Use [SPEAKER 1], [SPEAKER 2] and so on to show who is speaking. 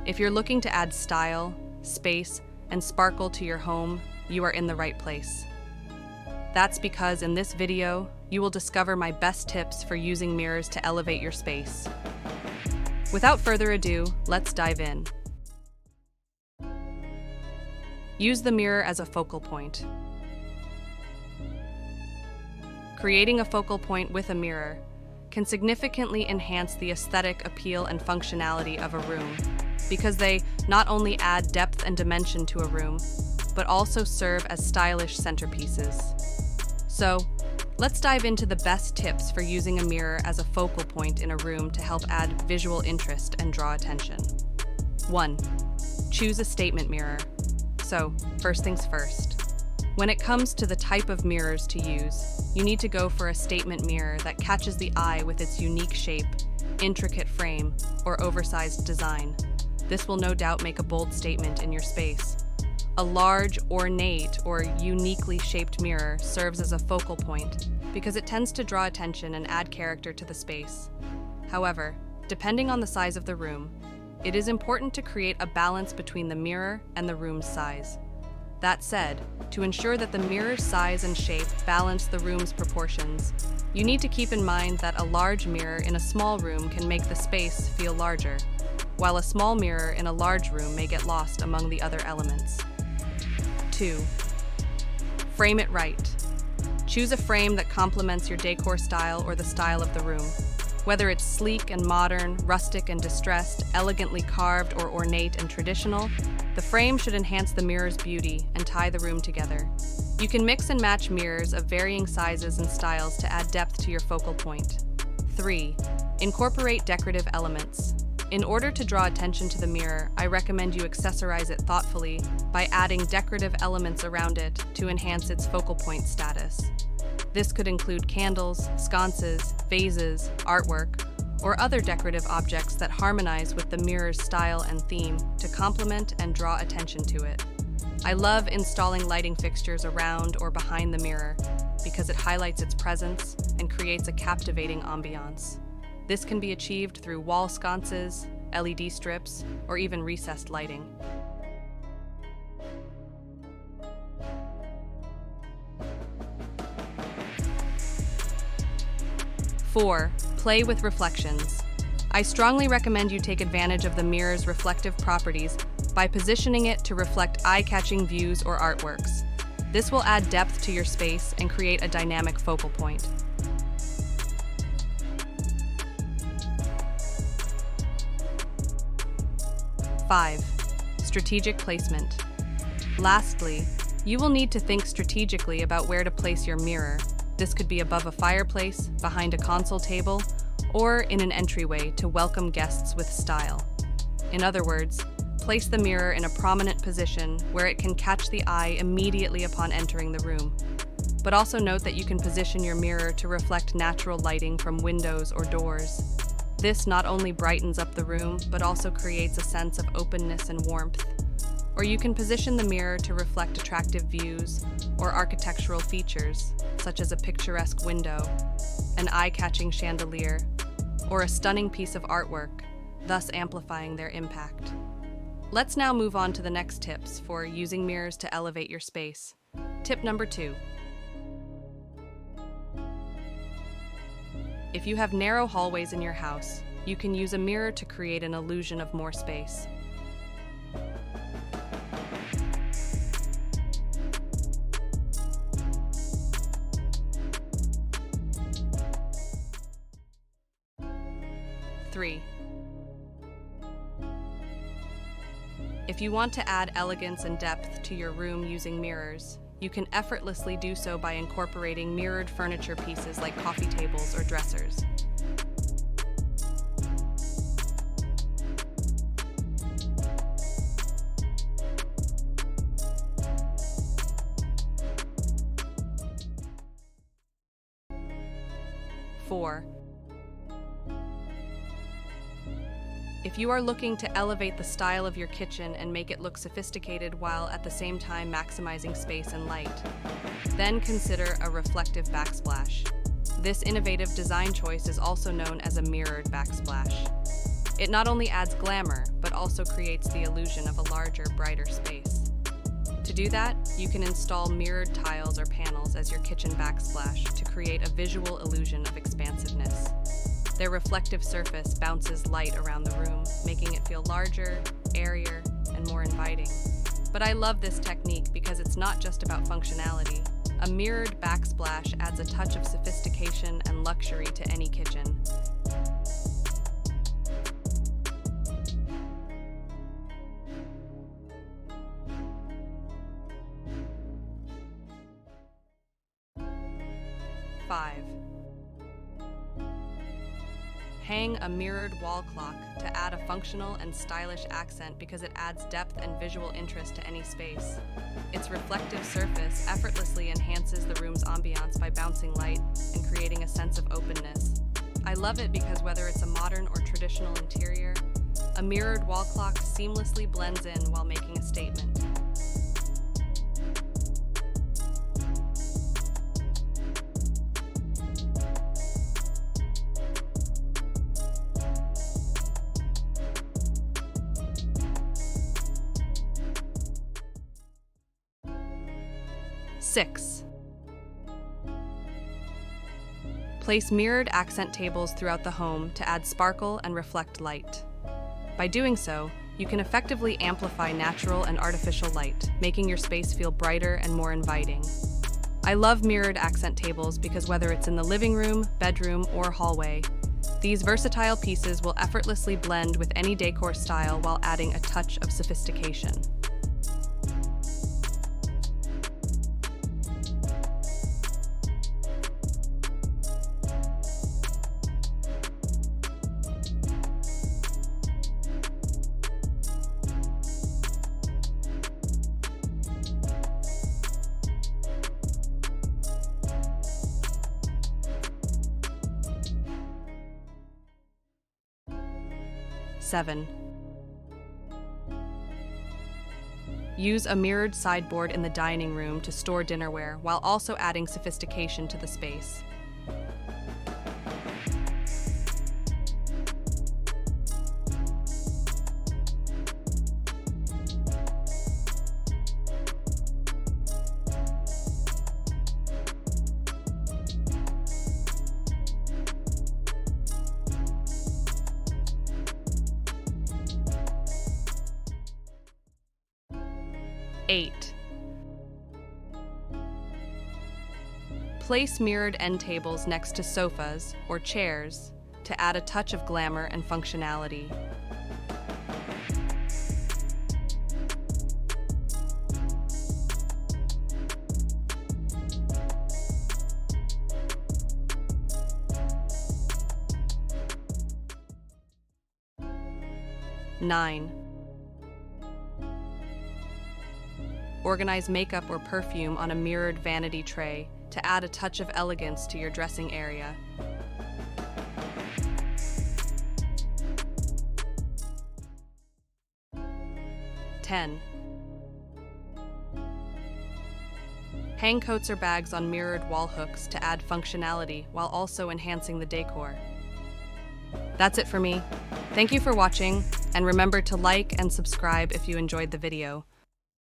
[SPEAKER 1] If you're looking to add style, space, and sparkle to your home, you are in the right place. That's because in this video, you will discover my best tips for using mirrors to elevate your space. Without further ado, let's dive in. Use the mirror as a focal point. Creating a focal point with a mirror can significantly enhance the aesthetic appeal and functionality of a room, because they not only add depth and dimension to a room, but also serve as stylish centerpieces. So, let's dive into the best tips for using a mirror as a focal point in a room to help add visual interest and draw attention. 1. Choose a statement mirror. So, first things first. When it comes to the type of mirrors to use, you need to go for a statement mirror that catches the eye with its unique shape, intricate frame, or oversized design. This will no doubt make a bold statement in your space. A large, ornate, or uniquely shaped mirror serves as a focal point because it tends to draw attention and add character to the space. However, depending on the size of the room, it is important to create a balance between the mirror and the room's size. That said, to ensure that the mirror's size and shape balance the room's proportions, you need to keep in mind that a large mirror in a small room can make the space feel larger, while a small mirror in a large room may get lost among the other elements. 2. Frame it right. Choose a frame that complements your decor style or the style of the room. Whether it's sleek and modern, rustic and distressed, elegantly carved or ornate and traditional, the frame should enhance the mirror's beauty and tie the room together. You can mix and match mirrors of varying sizes and styles to add depth to your focal point. 3. Incorporate decorative elements. In order to draw attention to the mirror, I recommend you accessorize it thoughtfully by adding decorative elements around it to enhance its focal point status. This could include candles, sconces, vases, artwork, or other decorative objects that harmonize with the mirror's style and theme to complement and draw attention to it. I love installing lighting fixtures around or behind the mirror because it highlights its presence and creates a captivating ambiance. This can be achieved through wall sconces, LED strips, or even recessed lighting. 4. Play with reflections. I strongly recommend you take advantage of the mirror's reflective properties by positioning it to reflect eye-catching views or artworks. This will add depth to your space and create a dynamic focal point. 5. Strategic placement. Lastly, you will need to think strategically about where to place your mirror. This could be above a fireplace, behind a console table, or in an entryway to welcome guests with style. In other words, place the mirror in a prominent position where it can catch the eye immediately upon entering the room. But also note that you can position your mirror to reflect natural lighting from windows or doors. This not only brightens up the room, but also creates a sense of openness and warmth. Or you can position the mirror to reflect attractive views or architectural features, such as a picturesque window, an eye-catching chandelier, or a stunning piece of artwork, thus amplifying their impact. Let's now move on to the next tips for using mirrors to elevate your space. Tip number 2. If you have narrow hallways in your house, you can use a mirror to create an illusion of more space. Three. If you want to add elegance and depth to your room using mirrors, you can effortlessly do so by incorporating mirrored furniture pieces like coffee tables or dressers. Four. If you are looking to elevate the style of your kitchen and make it look sophisticated while at the same time maximizing space and light, then consider a reflective backsplash. This innovative design choice is also known as a mirrored backsplash. It not only adds glamour, but also creates the illusion of a larger, brighter space. To do that, you can install mirrored tiles or panels as your kitchen backsplash to create a visual illusion of expansiveness. Their reflective surface bounces light around the room, making it feel larger, airier, and more inviting. But I love this technique because it's not just about functionality. A mirrored backsplash adds a touch of sophistication and luxury to any kitchen. Five. Hang a mirrored wall clock to add a functional and stylish accent because it adds depth and visual interest to any space. Its reflective surface effortlessly enhances the room's ambiance by bouncing light and creating a sense of openness. I love it because whether it's a modern or traditional interior, a mirrored wall clock seamlessly blends in while making a statement. 6. Place mirrored accent tables throughout the home to add sparkle and reflect light. By doing so, you can effectively amplify natural and artificial light, making your space feel brighter and more inviting. I love mirrored accent tables because whether it's in the living room, bedroom, or hallway, these versatile pieces will effortlessly blend with any decor style while adding a touch of sophistication. 7. Use a mirrored sideboard in the dining room to store dinnerware while also adding sophistication to the space. 8. Place mirrored end tables next to sofas or chairs to add a touch of glamour and functionality. 9. Organize makeup or perfume on a mirrored vanity tray to add a touch of elegance to your dressing area. 10. Hang coats or bags on mirrored wall hooks to add functionality while also enhancing the decor. That's it for me. Thank you for watching, and remember to like and subscribe if you enjoyed the video.